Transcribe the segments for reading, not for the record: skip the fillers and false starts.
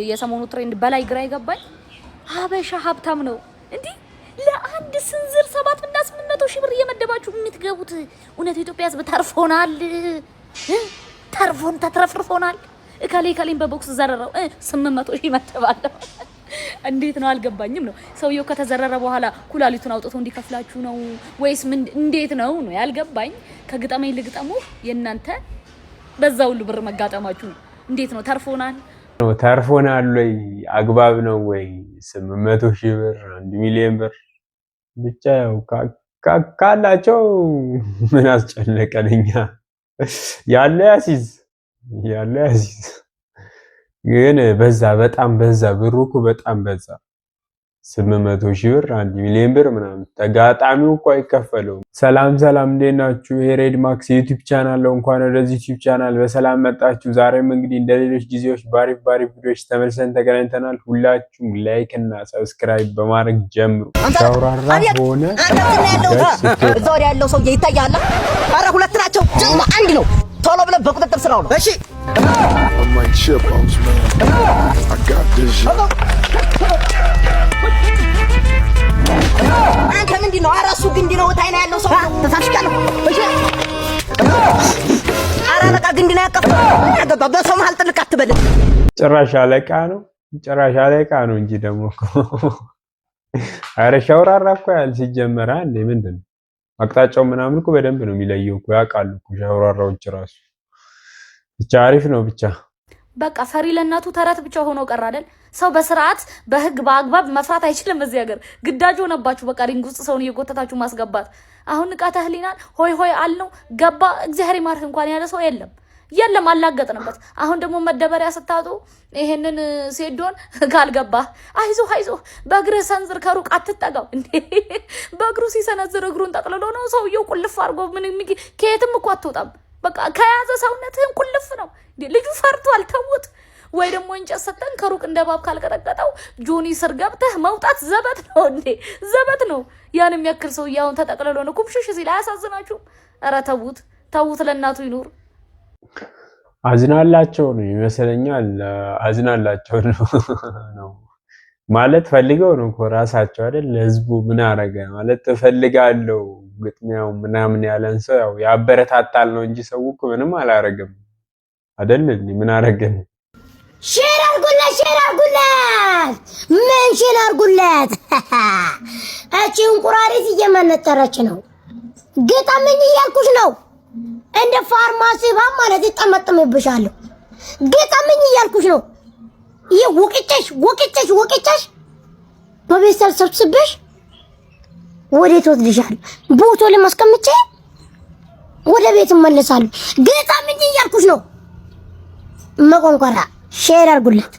የሰሞኑ ትሬንድ በላይ ግራ ይገባኝ ሀበሻ ሀብታም ነው እንዴ ለአንድ ስንዝር 700 ሺህ ብር እየመደባችሁ የምትገቡት እውነት ኢትዮጵያ ህዝብ ተርፎናል ተርፎን ተትረፍርፎናል እከሌን በቦክስ ዘረረው 800 ሺህ መተባለ እንዴት ነው አልገባኝም ነው ሰውየው ከተዘረረ በኋላ ኩላሊቱን አውጥቶ እንዲከፍላችሁ ነው ወይስ ምን እንዴት ነው ያልገባኝ ከግጠመኝ ልግጠሙ የናንተ በዛው ሁሉ ብር መጋጠማችሁ እንዴት ነው ተርፎናል ወይ አግባብ ነው ወይ 800 ሺህ ብር 1 ሚሊዮን ብር ብቻ ያው ካላቸው ምን አስጨነቀንኛ ያለ ያሲዝ ግን በዛ በጣም በዛ ብሩኩ በጣም በዛ 800 ሺህ ብር 1 ሚሊዮን ብር ምናምን ተጋጣሚው እኮ አይከፈለው። ሰላም እንዴት ናችሁ? ሬድ ማክስ ዩቲዩብ ቻናል ነው። እንኳን ወደዚህ ዩቲዩብ ቻናል በሰላም መጣችሁ። ዛሬም እንግዲህ እንደሌሎች ጊዜዎች ባሪፍ ቪዲዮዎች ተመልሰን ተገናኝተናል። ሁላችሁም ላይክ እና ሰብስክራይብ በማድረግ ጀምሩ። ሻውራራ ሆነ እዛው ያለው ሰው ይታያል። አረ ሁለት ናቸው፣ አንድ ነው። ቶሎ ብለን በቁጥጥር ስራው ነው። እሺ አንተ ምንድን ነው? ኧረ እሱ ግንድ ነው። ታይና ያለው ሰው ተሳሽቻለሁ። እሺ ኧረ በቃ ግንድ ነው ያቀፈው። በሰው መሀል ጥልቅ አትበል። ጭራሽ አለቃ ነው እንጂ ደግሞ እኮ ኧረ ሻውራራ እኮ ያል ሲጀመር አንዴ ምንድን ነው አቅጣጫው ምናምን እኮ በደንብ ነው የሚለየው እኮ ያውቃሉ እኮ ሻውራራዎች ራሱ። ብቻ አሪፍ ነው ብቻ በቃ ፈሪ ለእናቱ ተረት ብቻ ሆኖ ቀር አይደል? ሰው በስርዓት በህግ በአግባብ መፍራት አይችልም። በዚህ ሀገር ግዳጅ ሆነባችሁ። በቃ ሪንግ ውስጥ ሰውን እየጎተታችሁ ማስገባት። አሁን ንቃተ ህሊናን ሆይ አልነው ገባ እግዚአብሔር ይማርህ እንኳን ያለ ሰው የለም አላገጥንበት። አሁን ደግሞ መደበሪያ ስታጡ ይሄንን ሴዶን ካልገባ አይዞህ በእግርህ ሰንዝር ከሩቅ አትጠጋው እንዴ። በእግሩ ሲሰነዝር እግሩን ጠቅልሎ ነው ሰውየው ቁልፍ አድርጎ ምን ከየትም እኮ አትወጣም። በቃ ከያዘ ሰውነትህን ቁልፍ ነው እንዴ። ልጁ ፈርቷል ተውት። ወይ ደግሞ እንጨት ሰጠን ከሩቅ እንደባብ ካልቀጠቀጠው ጆኒ ስር ገብተህ መውጣት ዘበት ነው እንዴ ዘበት ነው። ያን የሚያክል ሰው ያውን ተጠቅልሎ ነው ኩምሽሽ ሲል አያሳዝናችሁም? ኧረ ተውት ለእናቱ ይኑር። አዝናላቸው ነው ይመስለኛል። አዝናላቸው ነው ማለት ፈልገው ነው እኮ ራሳቸው አይደል? ለህዝቡ ምን አረገ ማለት ተፈልጋለው ግጥሚያው ምናምን ያለን ሰው ያው ያበረታታል ነው እንጂ ሰው እኮ ምንም አላረገም አይደል? ምን አረገን? ሼር አርጉለት ምን ሼር አርጉለት። እቺ እንቁራሪት እየመነጠረች ነው። ግጠምኝ እያልኩሽ ነው። እንደ ፋርማሲ ባም ማለት ይጠመጥምብሻል። ግጠምኝ እያልኩሽ ነው። ወቅጨሽ በቤተሰብ ሰብስበሽ ወዴት ወስድሻል? ቦቶ ለማስቀመጫ ወደ ቤት እመለሳለሁ። ግጠምኝ እያልኩሽ ነው። መቆንቆራ ሼር አርጉለት።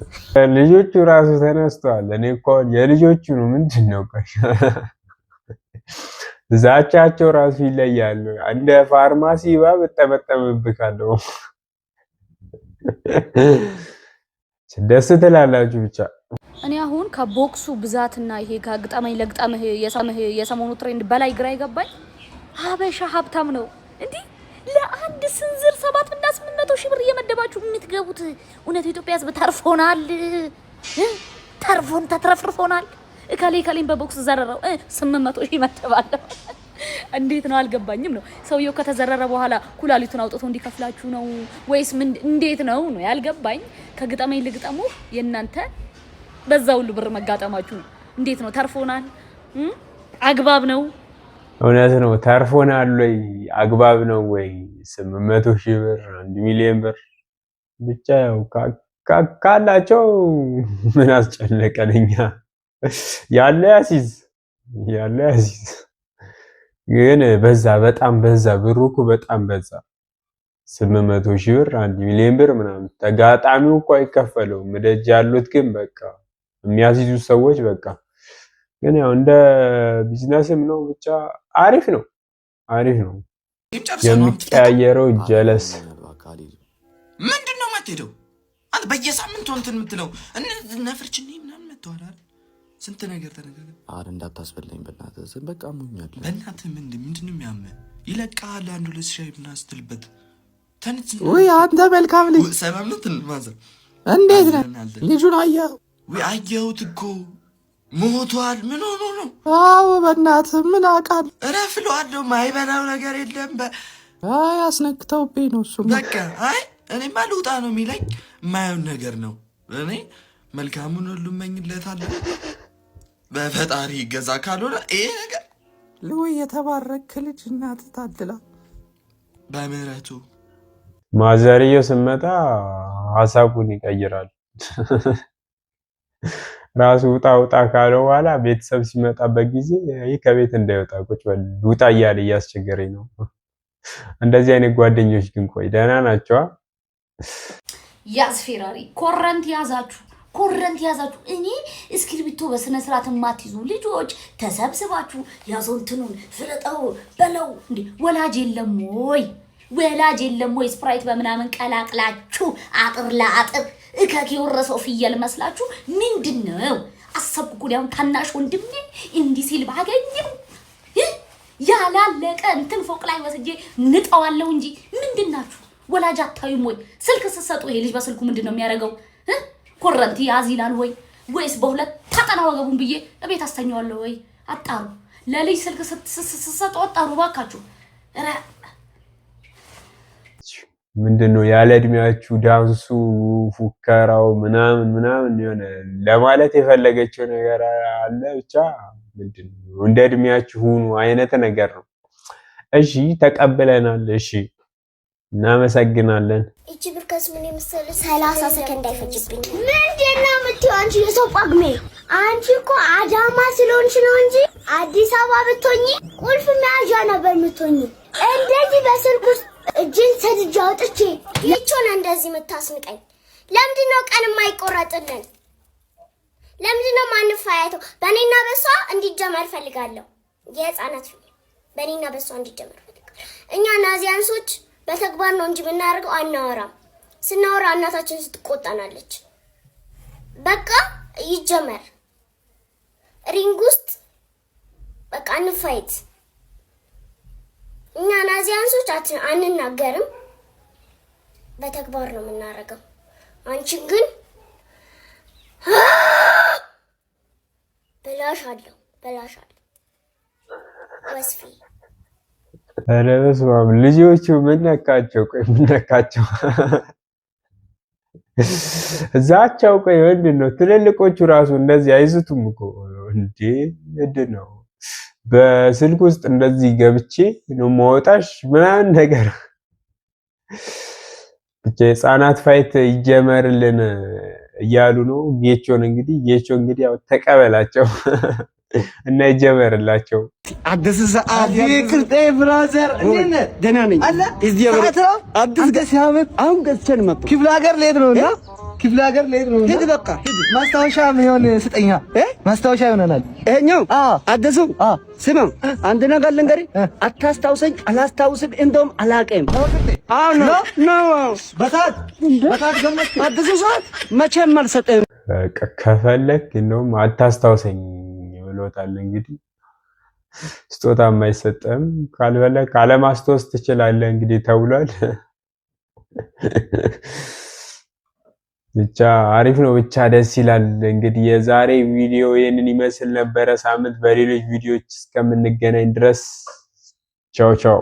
ልጆቹ ራሱ ተነስተዋል። እኔ እኮ የልጆቹ ነው ምንድነው ዛቻቸው ራሱ ይለያል። እንደ ፋርማሲ ባብ ተመጠምብካለሁ። ደስ ትላላችሁ ብቻ። እኔ አሁን ከቦክሱ ብዛትና ይሄ ከግጠመኝ ለግጠምህ የሰሞኑ ትሬንድ በላይ ግራ ይገባኝ ሀበሻ ሀብታም ነው እንዴ ለአንድ ስንዝር 700 ሺህ ብር እየመደባችሁ የምትገቡት እውነት ኢትዮጵያ ህዝብ ተርፎናል ተርፎን ተትረፍርፎናል እከሌን በቦክስ ዘረረው 800 ሺህ መተባለ እንዴት ነው አልገባኝም ነው ሰውየው ከተዘረረ በኋላ ኩላሊቱን አውጥቶ እንዲከፍላችሁ ነው ወይስ ምን እንዴት ነው ያልገባኝ ከግጠመኝ ልግጠሙ የናንተ በዛው ሁሉ ብር መጋጠማችሁ እንዴት ነው ተርፎናል አግባብ ነው እውነት ነው ተርፎናል ወይ አግባብ ነው ወይ 800 ሺህ ብር 1 ሚሊዮን ብር ብቻ ያው ካላቸው ምን አስጨነቀንኛ ያለ ያሲዝ ግን በዛ በጣም በዛ ብሩኩ በጣም በዛ 800 ሺህ ብር 1 ሚሊዮን ብር ምናምን ተጋጣሚው እኮ አይከፈለው። መደጅ ያሉት ግን በቃ የሚያስይዙ ሰዎች በቃ ግን ያው እንደ ቢዝነስም ነው ብቻ አሪፍ ነው የሚቀያየረው ጀለስ ምንድነው ማትሄደው አንተ በየሳምንቱ እንትን የምትለው ነፍርችኔ ምናምን መተዋላል ስንት ነገር ተነገረ አረ እንዳታስበለኝ በእናትህ በቃ ሙኛል በእናትህ ምንድነው የሚያመህ ይለቃል አንዱ ለሻይ ብናስትልበት ተንጽ ወይ አንተ መልካም ልጅ ሰላም ነው ማዘር እንዴት ነህ? ልጁን አየኸው? ወይ አየሁት እኮ ሞቷል። ምን ሆኖ ነው? አዎ በእናትህ ምን አውቃለሁ። እረፍ እለዋለሁ። ማይበላው ነገር የለም። አይ አስነክተውብኝ ነው እሱማ። በቃ አይ እኔማ ልውጣ ነው የሚለኝ። የማየውን ነገር ነው። እኔ መልካሙን ሁሉ እመኝለታለሁ። በፈጣሪ ይገዛ። ካልሆነ ይሄ ነገር ልውይ የተባረክ ልጅ እናትህ ታድላ በምህረቱ። ማዘርየው ስመጣ ሀሳቡን ይቀይራል። ራሱ ውጣ ውጣ ካለው በኋላ ቤተሰብ ሲመጣበት ጊዜ ይህ ከቤት እንዳይወጣ ቁጭ በል ውጣ እያለ እያስቸገረኝ ነው። እንደዚህ አይነት ጓደኞች ግን ቆይ ደህና ናቸዋ? ያዝ ፌራሪ ኮረንት ያዛችሁ እኔ እስክሪብቶ በስነ ስርዓት ማትይዙ ልጆች ተሰብስባችሁ ያዞንትኑን ፍለጠው በለው እንዴ ወላጅ የለም ወይ ስፕራይት በምናምን ቀላቅላችሁ አጥር ለአጥር እከክ የወረሰው ፍየል መስላችሁ ምንድነው አሰብኩ ጉዳዩን ታናሽ ወንድሜ እንዲህ ሲል ባገኘው ያላለቀ እንትን ፎቅ ላይ ወስጄ ንጠዋለሁ እንጂ ምንድናችሁ ወላጅ አታዩም ወይ ስልክ ስትሰጡ ይሄ ልጅ በስልኩ ምንድነው የሚያደርገው ኮረንቲ ያዝ ይላል ወይስ በሁለት ታጠና ወገቡን ብዬ እቤት አስተኛዋለሁ ወይ አጣሩ ለልጅ ስልክ ስትሰጡ አጣሩ ባካችሁ ምንድነው ያለ እድሜያችሁ ዳንሱ ፉከራው ምናምን የሆነ ለማለት የፈለገችው ነገር አለ ብቻ ምንድነው እንደ እድሜያችሁ ሁኑ አይነት ነገር ነው። እሺ ተቀበለናል። እሺ እናመሰግናለን። እቺ ብርከስ ምን ይመስል 30 ሰከንድ አይፈጅብኝ። ምንድነው የምትይው አንቺ የሰው ጳጉሜ? አንቺ እኮ አዳማ ስለሆንሽ ነው እንጂ አዲስ አበባ ብትሆኚ ቁልፍ መያዣ ነበር የምትሆኚ። እንደዚህ በስልክ ውስጥ እጅን ሰድጄ አውጥቼ ይቾን እንደዚህ የምታስንቀኝ ለምንድነው? ቀን የማይቆረጥልን ለምንድነው? ማንፋያተው በእኔና በሷ እንዲጀመር ፈልጋለሁ። የህፃናት በእኔና በሷ እንዲጀመር ፈልጋለሁ። እኛ ናዚያንሶች በተግባር ነው እንጂ ብናደርገው አናወራም። ስናወራ እናታችን ስትቆጣናለች። በቃ ይጀመር። ሪንግ ውስጥ በቃ እንፋይት። እኛ ናዚያንሶች አንናገርም፣ በተግባር ነው የምናደርገው። አንቺ ግን በላሻለሁ ወስፊ ኧረ በስመ አብ ልጆቹ ምን ነካቸው? ቆይ ምን ነካቸው? እዛቸው ቆይ ምንድነው? ትልልቆቹ ራሱ እንደዚህ አይዝቱም እኮ እንዴ! ምንድነው? በስልክ ውስጥ እንደዚህ ገብቼ ነው ማወጣሽ ምናምን ነገር ብቻ የህፃናት ፋይት ይጀመርልን እያሉ ነው። ጌቾን እንግዲህ ያው ተቀበላቸው እና ይጀመርላቸው። አዲስ ሰዓት ይቅርታ ብራዘር እንዴ ደህና ነኝ አለ እዚህ አዲስ ገሲያመት አሁን ገዝቼን መጣ። ክፍለ ሀገር ልሄድ ነውና ሂድ በቃ ሂድ። ማስታወሻ ምን ስጠኛ ማስታወሻ ይሆናል። እኛው አዲሱ ስማ አንድ ነገር ልንገርህ፣ አታስታውሰኝ አላስታውስም እንደውም አላቀም። ነው በታት ገመት አዲሱ ሰዓት መቼም አልሰጠም። በቃ ከፈለክ እንደውም አታስታውሰኝ ብሎታል። እንግዲህ ስጦታ የማይሰጠም ካልፈለክ አለማስታወስ ትችላለህ እንግዲህ ተብሏል። ብቻ አሪፍ ነው። ብቻ ደስ ይላል። እንግዲህ የዛሬ ቪዲዮ ይሄንን ይመስል ነበረ። ሳምንት በሌሎች ቪዲዮዎች እስከምንገናኝ ድረስ ቻው ቻው።